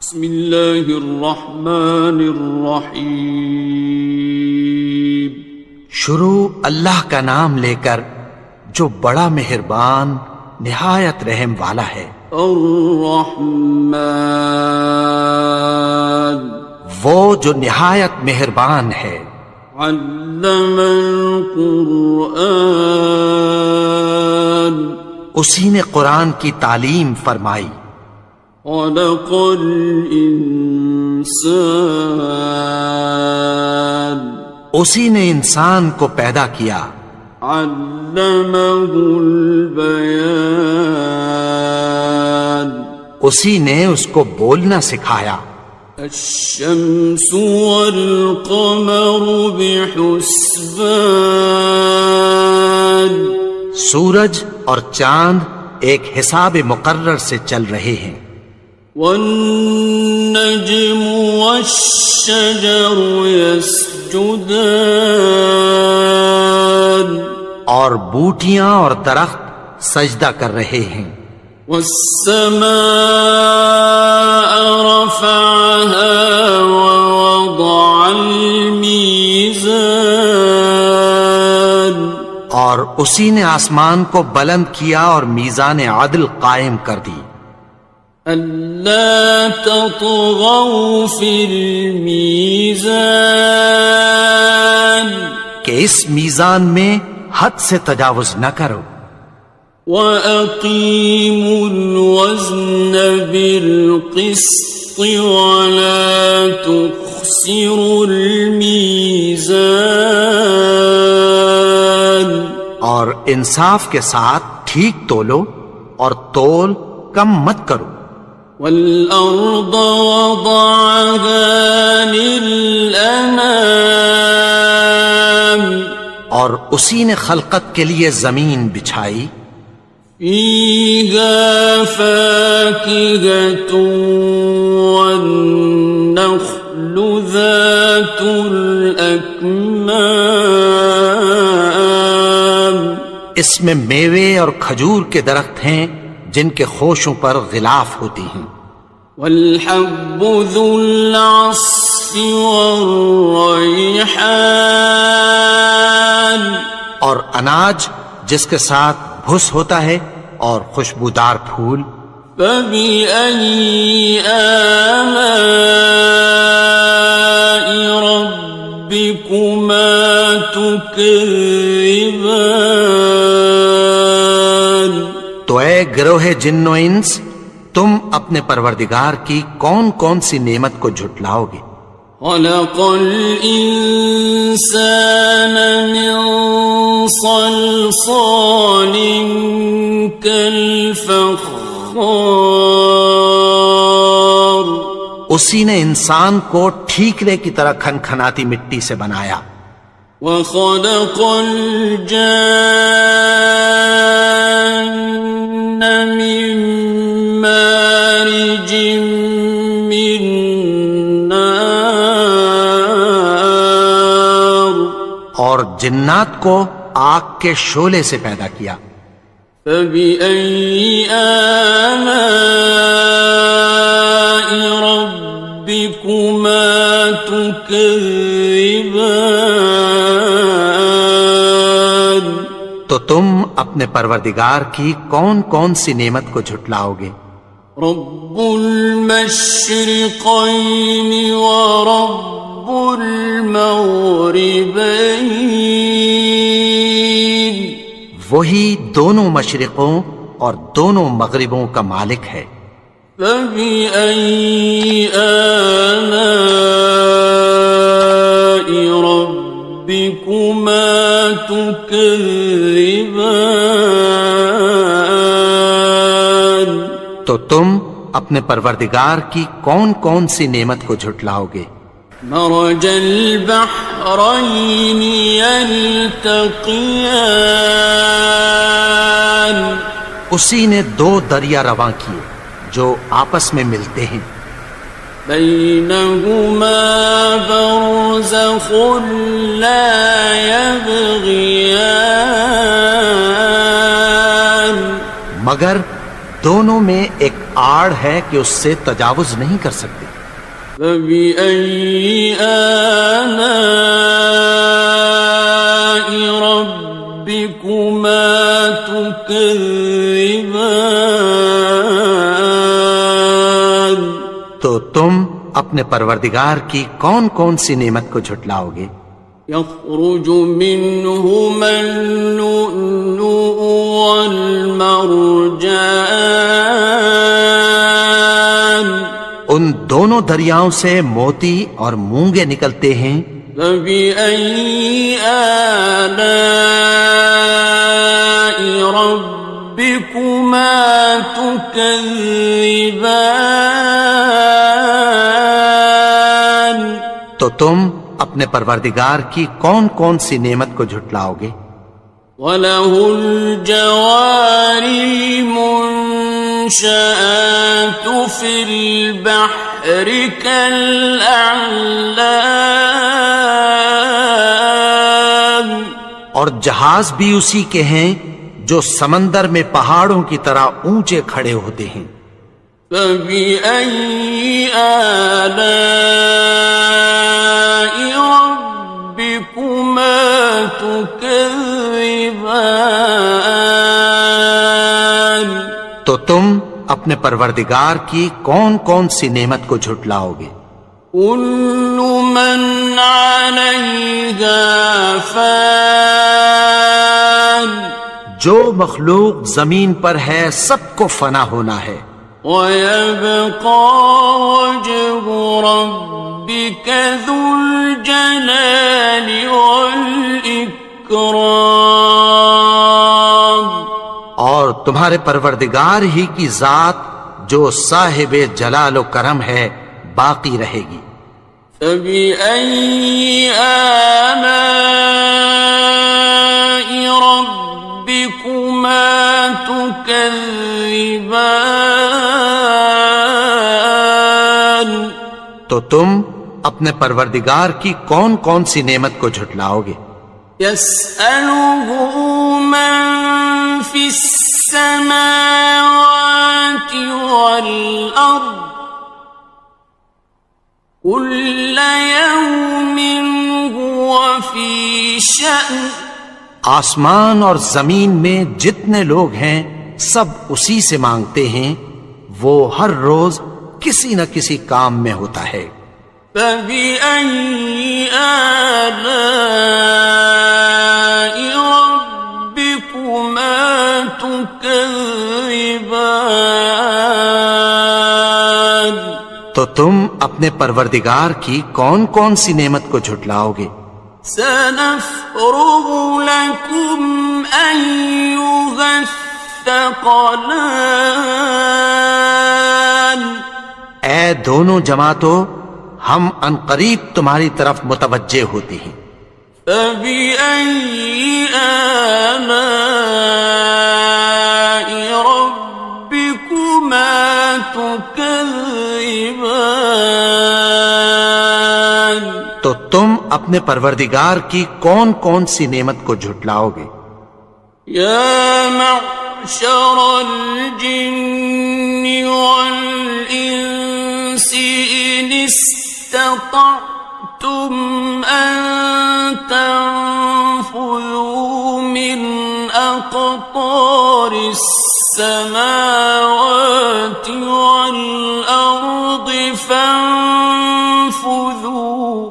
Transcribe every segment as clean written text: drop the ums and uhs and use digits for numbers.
بسم اللہ الرحمن الرحیم۔ شروع اللہ کا نام لے کر جو بڑا مہربان نہایت رحم والا ہے۔ الرحمن، وہ جو نہایت مہربان ہے۔ علم القرآن، اسی نے قرآن کی تعلیم فرمائی۔ خلق الانسان، اسی نے انسان کو پیدا کیا۔ علمہ البیان، اسی نے اس کو بولنا سکھایا۔ الشمس والقمر بحسبان، سورج اور چاند ایک حساب مقرر سے چل رہے ہیں۔ والنجم والشجر يسجدان، اور بوٹیاں اور درخت سجدہ کر رہے ہیں۔ والسماء رفعها ووضع الميزان، اور اسی نے آسمان کو بلند کیا اور میزان عدل قائم کر دی۔ أَلَّا تَطْغَوْا فِي الْمِيزَانِ، کہ اس میزان میں حد سے تجاوز نہ کرو۔ وَأَقِيمُوا الْوَزْنَ بِالْقِسْطِ وَلَا تُخْسِرُوا الْمِيزَانَ، اور انصاف کے ساتھ ٹھیک تولو اور تول کم مت کرو۔ وَالْأَرْضَ وَضَعَهَا لِلْأَنَامِ، اور اسی نے خلقت کے لیے زمین بچھائی۔ فِيهَا فَاكِهَةٌ وَالنَّخْلُ ذَاتُ الْأَكْمَامِ، اس میں میوے اور کھجور کے درخت ہیں جن کے خوشوں پر غلاف ہوتی ہیں۔ وَالْحَبُّ ذُو الْعَصْفِ وَالرَّيْحَانِ، اور اناج جس کے ساتھ بھس ہوتا ہے اور خوشبودار پھول۔ فَبِأَيِّ آلَاءِ رَبِّكُمَا تُكَذِّبَانِ، تو اے گروہ جن و انس، تم اپنے پروردگار کی کون کون سی نعمت کو جھٹلاؤ گے؟ خَلَقَ الْإِنسَانَ مِنْ صَلْصَالٍ كَالْفَخَّارِ، اسی نے انسان کو ٹھیکرے کی طرح کھنکھناتی مٹی سے بنایا۔ وَخَلَقَ الْجَانَّ مِن مَّارِجٍ مِّن نَّارٍ، اور جنات کو آگ کے شعلے سے پیدا کیا۔ فَبِأَيِّ آلَاءِ رَبِّكُمَا تُكَذِّبَانِ، تو تم اپنے پروردگار کی کون کون سی نعمت کو جھٹلاؤ گے؟ رب المشرقین ورب المغربین، وہی دونوں مشرقوں اور دونوں مغربوں کا مالک ہے۔ فَبِأَيِّ آلَاءِ رَبِّكُمَا تُكَذِّبَانِ، تو تم اپنے پروردگار کی کون کون سی نعمت کو جھٹلاؤ گے؟ مرج البحرین یلتقیان، اسی نے دو دریا رواں کیے جو آپس میں ملتے ہیں۔ بینہما برزخ لا یبغیان، مگر دونوں میں ایک آڑ ہے کہ اس سے تجاوز نہیں کر سکتے. فبأي آلاء ربكما تكذبان. تو تم اپنے پروردگار کی کون کون سی نعمت کو جھٹلاؤ گے؟ يخرج منهما اللؤلؤ والمرجان. ان دونوں دریاؤں سے موتی اور مونگے نکلتے ہیں. فبأي آلاء ربكما تكذبان. تو تم اپنے پروردگار کی کون کون سی نعمت کو جھٹلاؤ گے؟ وَلَهُ الْجَوَارِ الْمُنشَآتُ فِي الْبَحْرِ كَالْأَعْلَامِ. اور جہاز بھی اسی کے ہیں جو سمندر میں پہاڑوں کی طرح اونچے کھڑے ہوتے ہیں. فَبِأَيِّ آلَاءِ رَبِّكُمَا تُكَذِّبَانِ. تو تم اپنے پروردگار کی کون کون سی نعمت کو جھٹلاؤ گے؟ كُلُّ مَنْ عَلَيْهَا فَانٍ. جو مخلوق زمین پر ہے سب کو فنا ہونا ہے. وَيَبْقَى وَجْهُ رَبِّكَ ذُو الْجَلَالِ وَالْإِكْرَامِ. اور تمہارے پروردگار ہی کی ذات جو صاحب جلال و کرم ہے باقی رہے گی. فَبِأَيِّ آلَاءِ رَبِّكُمَا تُكَذِّبَانِ. تو تم اپنے پروردگار کی کون کون سی نعمت کو جھٹلاؤ گے؟ يَسْأَلُهُ مَن فِي السَّمَاوَاتِ وَالْأَرْضِ كُلَّ يَوْمٍ هُوَ فِي شَأْنٍ. آسمان اور زمین میں جتنے لوگ ہیں سب اسی سے مانگتے ہیں، وہ ہر روز کسی نہ کسی کام میں ہوتا ہے. فَبِأَيِّ آلَاءِ رَبِّكُمَا تُكَذِّبَانِ. تو تم اپنے پروردگار کی کون کون سی نعمت کو جھٹلاؤ گے؟ سَنَفْرُغُ لَكُمْ أَيُّهَ الثَّقَلَانِ. اے دونوں جماعتوں، ہم عنقریب تمہاری طرف متوجہ ہوتے ہیں. فَبِأَيِّ آلَاءِ رَبِّكُمَا تُكَذِّبَانِ. تو تم اپنے پروردگار کی کون کون سی نعمت کو جھٹلاؤ گے؟ يَا مَعْشَرَ الْجِنِّ وَالْإِنسِ إِنِ اسْتَطَعْتُمْ أَن تَنفُذُوا مِنْ أَقْطَارِ السَّمَاوَاتِ وَالْأَرْضِ فَانفُذُوا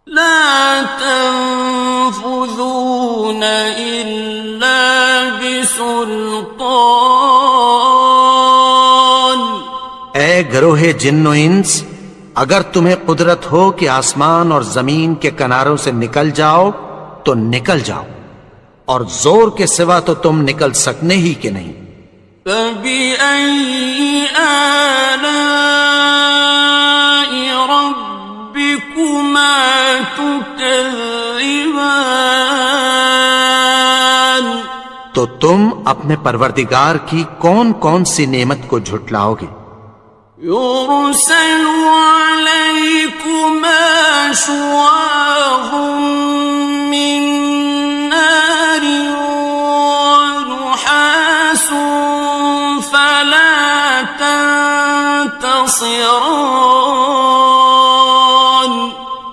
لَا تَنفُذُونَ إِلَّا بِسُلْطَانٍ. اے گروہ جن و انس، اگر تمہیں قدرت ہو کہ آسمان اور زمین کے کناروں سے نکل جاؤ تو نکل جاؤ، اور زور کے سوا تو تم نکل سکنے ہی کہ نہیں. فَبِأَيِّ آلَاءِ رَبِّكُمَا تُكَذِّبَانِ. تو تم اپنے پروردگار کی کون کون سی نعمت کو جھٹلاؤ گے؟ يُرْسَلُ عَلَيْكُمَا شُوَاظٌ مِّن نَّارٍ وَنُحَاسٌ خاصران.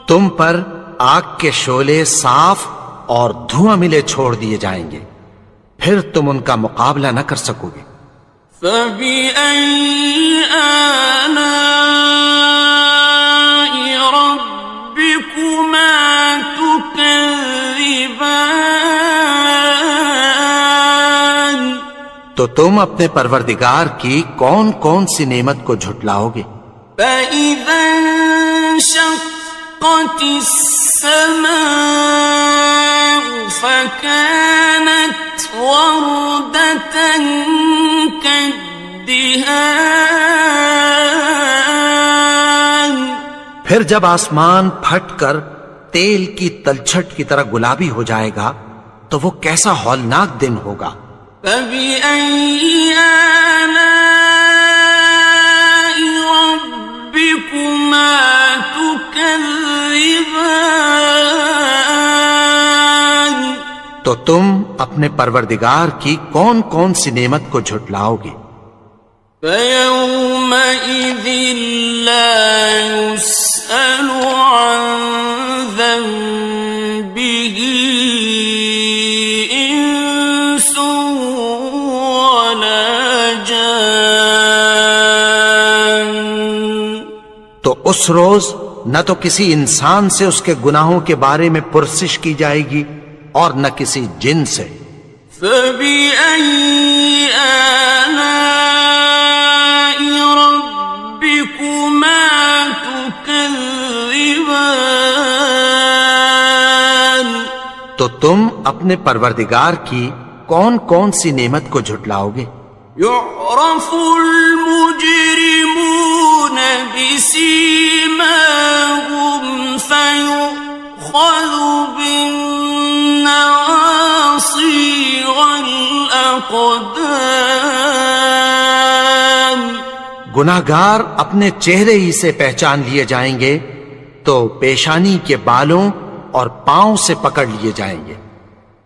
تم پر آگ کے شعلے صاف اور دھواں ملے چھوڑ دیے جائیں گے، پھر تم ان کا مقابلہ نہ کر سکو گے۔ فَبِأَيِّ آلَاءِ رَبِّكُمَا تُكَذِّبَانِ. تو تم اپنے پروردگار کی کون کون سی نعمت کو جھٹلاؤ گے؟ فَإِذَا انشَقَّتِ السَّمَاءُ فَكَانَتْ وَرْدَةً كَالدِّهَانِ. پھر جب آسمان پھٹ کر تیل کی تلچھٹ کی طرح گلابی ہو جائے گا تو وہ کیسا ہولناک دن ہوگا۔ فَبِأَيِّ آلَاءِ رَبِّكُمَا تُكَذِّبَانِ. تو تم اپنے پروردگار کی کون کون سی نعمت کو جھٹلاؤ گے؟ فَيَوْمَئِذٍ لَا يُسْأَلُ عَنْ ذَنبِهِ إِنسٌ وَلَا جَانٌ. تو اس روز نہ تو کسی انسان سے اس کے گناہوں کے بارے میں پرسش کی جائے گی اور نہ کسی جن سے۔ فَبِأَيِّ آلَاءِ رَبِّكُمَا تُكَذِّبَانِ. تو تم اپنے پروردگار کی کون کون سی نعمت کو جھٹلاؤ گے؟ يُعْرَفُ الْمُجْرِمُونَ بِسِيمَاهُمْ فَيُؤْخَذُ بِالنَّوَاصِي وَالْأَقْدَامِ. گناہگار اپنے چہرے ہی سے پہچان لیے جائیں گے تو پیشانی کے بالوں اور پاؤں سے پکڑ لیے جائیں گے۔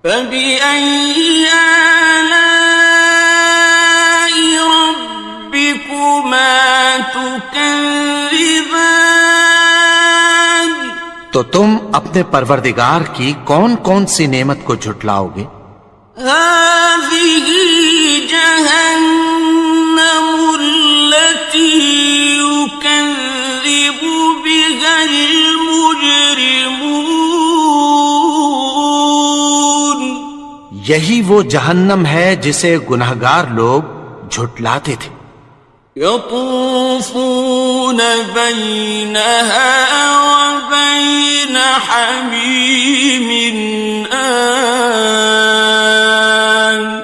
فَبِأَيِّ آلَاءِ رَبِّكُمَا تُكَذِّبَانِ. تو تم اپنے پروردگار کی کون کون سی نعمت کو جھٹلاؤ گے؟ هَٰذِهِ جَهَنَّمُ الَّتِي يُكَذِّبُ بِهَا الْمُجْرِمُونَ. یہی وہ جہنم ہے جسے گناہگار لوگ جھٹلاتے تھے۔ يَطُوفُونَ بَيْنَهَا وَبَيْنَ حَمِيمٍ آنٍ.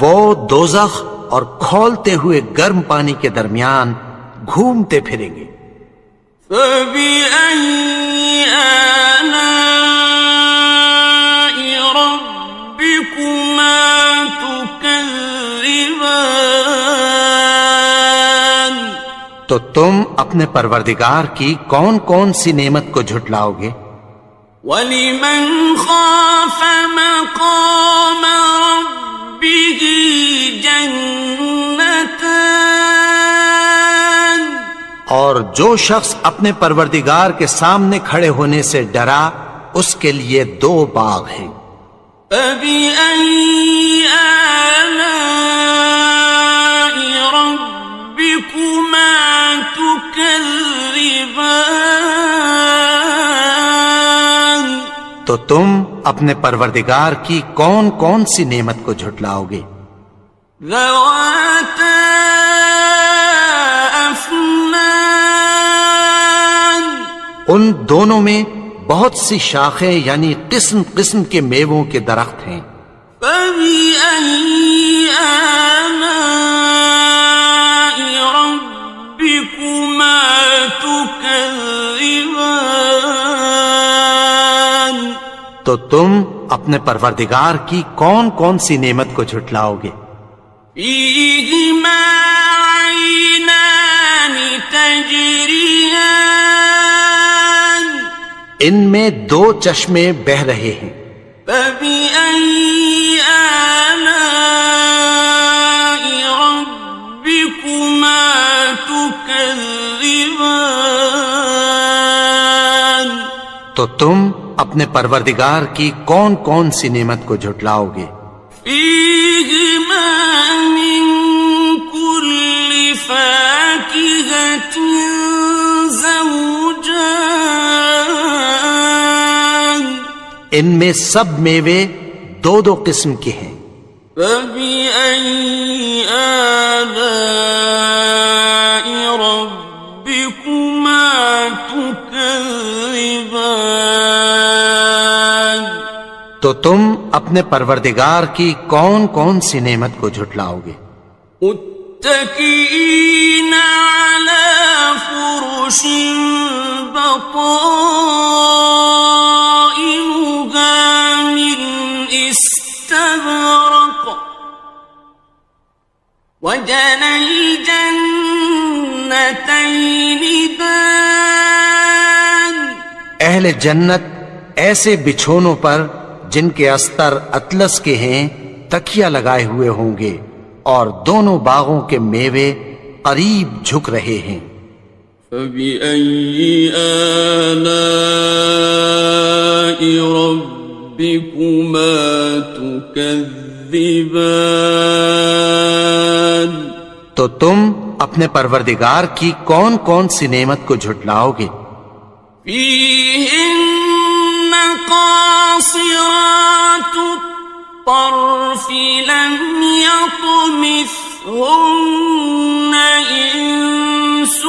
وہ دوزخ اور کھولتے ہوئے گرم پانی کے درمیان گھومتے پھریں گے۔ فَبِأَيِّ آلَاءِ رَبِّكُمَا تُكَذِّبَانِ. تو تم اپنے پروردگار کی کون کون سی نعمت کو جھٹلاؤ گے؟ وَلِمَنْ خَافَ مَقَامَ رَبِّهِ جَنَّتَانِ. اور جو شخص اپنے پروردگار کے سامنے کھڑے ہونے سے ڈرا اس کے لیے 2 باغ ہیں۔ فَبِأَيِّ آلَاءِ رَبِّكُمَا تُكَذِّبَانِ. تو تم اپنے پروردگار کی کون کون سی نعمت کو جھٹلاؤ گے؟ ذَوَاتَا أَفْنَانٍ. ان دونوں میں بہت سی شاخیں یعنی قسم قسم کے میووں کے درخت ہیں۔ فَبِأَيِّ آلَاءِ رَبِّكُمَا تُكَذِّبَانِ. تو تم اپنے پروردگار کی کون کون سی نعمت کو جھٹلاؤ گے؟ فِيهِمَا عَيْنَانِ تَجْرِيَانِ. ان میں 2 چشمے بہہ رہے ہیں۔ فَبِأَيِّ آلَاءِ رَبِّكُمَا تكذبان تو تم اپنے پروردگار کی کون کون سی نعمت کو جھٹلاؤ گے؟ فيهما من كل فاكهة زوجان ان میں سب میوے دو دو قسم کے ہیں۔ فبأي آلاء ربكما تكذبان تو تم اپنے پروردگار کی کون کون سی نعمت کو جھٹلاؤ گے؟ متكئين على فرش بطائنها من استبرق وجنى الجنتين دان اہل جنت ایسے بچھونوں پر جن کے استر اطلس کے ہیں تکیہ لگائے ہوئے ہوں گے، اور دونوں باغوں کے میوے قریب جھک رہے ہیں۔ فبأي آلاء ربكما تكذبان تو تم اپنے پروردگار کی کون کون سی نعمت کو جھٹلاؤ گے؟ فيهن قاصرات الطرف لم يطمثهن إنس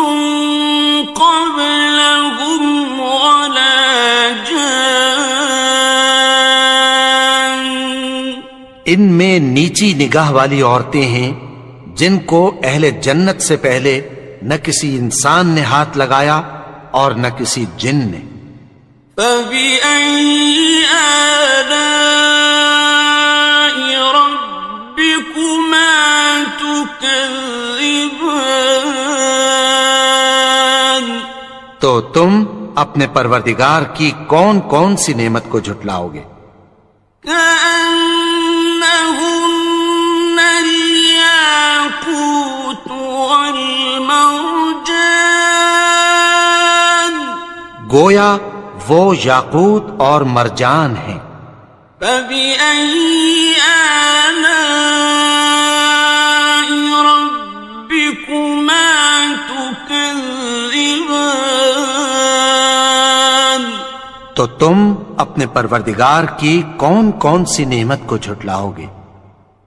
قبلهم ولا جان ان میں نیچی نگاہ والی عورتیں ہیں جن کو اہل جنت سے پہلے نہ کسی انسان نے ہاتھ لگایا اور نہ کسی جن نے۔ فبأي آلاء ربكما تكذبان تو تم اپنے پروردگار کی کون کون سی نعمت کو جھٹلاؤ گے؟ كأنهن الياقوت والمرجان گویا وہ یاقوت اور مرجان ہیں۔ فبأي آلاء ربكما تكذبان تو تم اپنے پروردگار کی کون کون سی نعمت کو جھٹلاؤ گے؟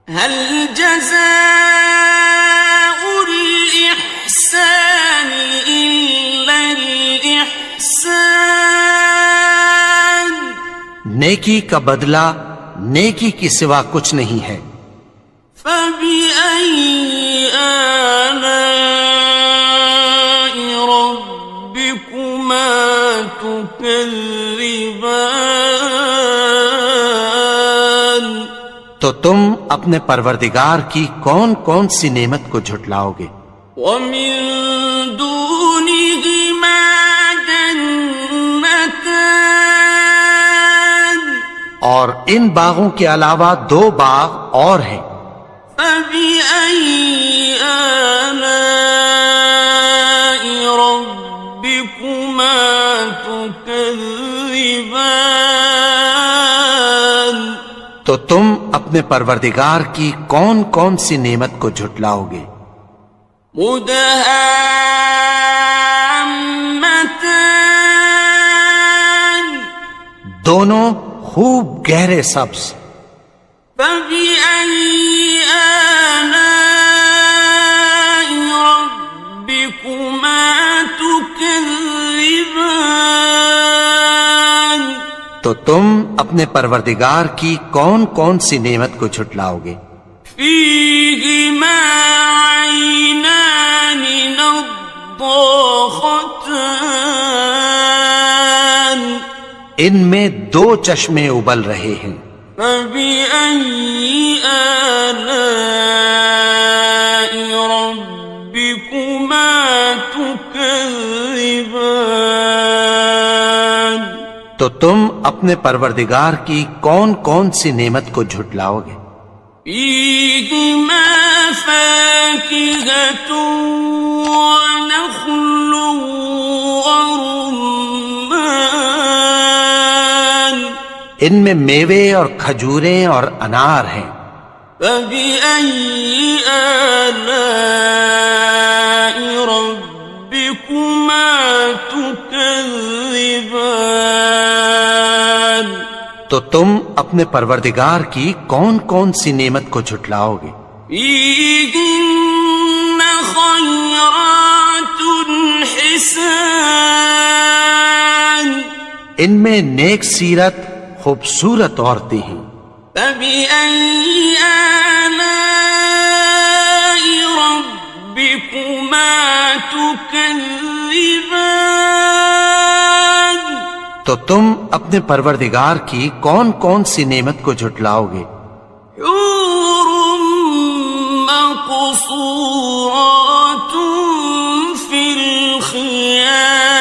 هل جزاء الإحسان إلا الإحسان نیکی کا بدلہ نیکی کی سوا کچھ نہیں ہے۔ فبأي آلاء ربكما تكذبان تو تم اپنے پروردگار کی کون کون سی نعمت کو جھٹلاؤ گے؟ ومن دونهما جنتان اور ان باغوں کے علاوہ دو باغ اور ہیں۔ فبأي آلاء ربكما تكذبان تو تم اپنے پروردگار کی کون کون سی نعمت کو جھٹلاؤ گے؟ مدهامتان دونوں خوب گہرے سبز۔ فبأي آلاء ربكما تكذبان تو تم اپنے پروردگار کی کون کون سی نعمت کو جھٹلاؤ گے؟ فيهما عينان نضاختان ان میں دو چشمے ابل رہے ہیں۔ فبأي آلاء ربكما تكذبان تو تم اپنے پروردگار کی کون کون سی نعمت کو جھٹلاؤ گے؟ فيهما فاكهة ونخل ورمان ان میں میوے اور کھجوریں اور انار ہیں. فبأي آلاء ربكما تكذبان تو تم اپنے پروردگار کی کون کون سی نعمت کو جھٹلاؤ گے؟ فيهن خيرات حسان ان میں نیک سیرت خوبصورت عورتیں ہیں. فبأي آلاء ربكما تكذبان تو تم اپنے پروردگار کی کون کون سی نعمت کو جھٹلاؤ گے؟ حور مقصورات في الخيام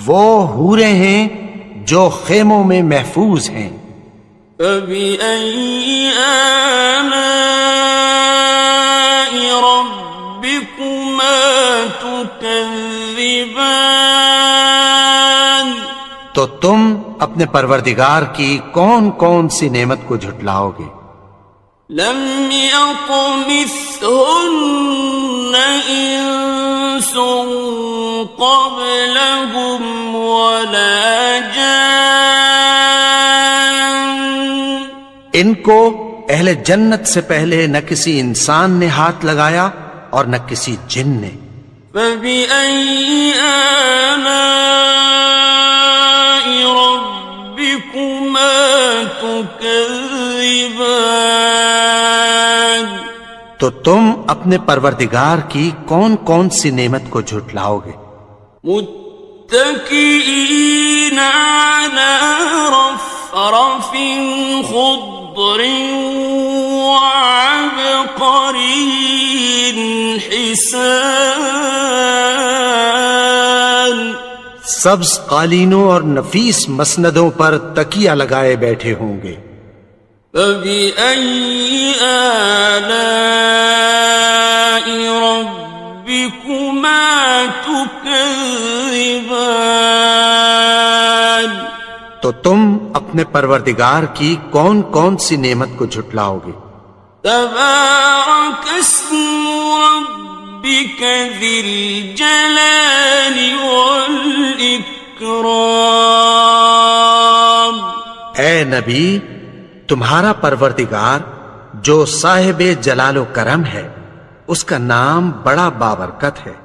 وہ حوریں ہیں جو خیموں میں محفوظ ہیں. فبأي آلاء ربكما تكذبان تو تم اپنے پروردگار کی کون کون سی نعمت کو جھٹلاؤ گے؟ لم يطمثهن إنس قبلهم ولا جان ان کو اہل جنت سے پہلے نہ کسی انسان نے ہاتھ لگایا اور نہ کسی جن نے. فبأي آلاء ربكما تكذبان تو تم اپنے پروردگار کی کون کون سی نعمت کو جھٹلاؤ گے؟ متكئين على رفرف خضر وعبقري حسان سبز قالینوں اور نفیس مسندوں پر تکیہ لگائے بیٹھے ہوں گے. فبأي آلاء ربكما تكذبان تو تم اپنے پروردگار کی کون کون سی نعمت کو جھٹلاؤ گے؟ تبارك اسم ربك ذي الجلال والإكرام اے نبی، تمہارا پروردگار جو صاحب جلال و کرم ہے، اس کا نام بڑا بابرکت ہے.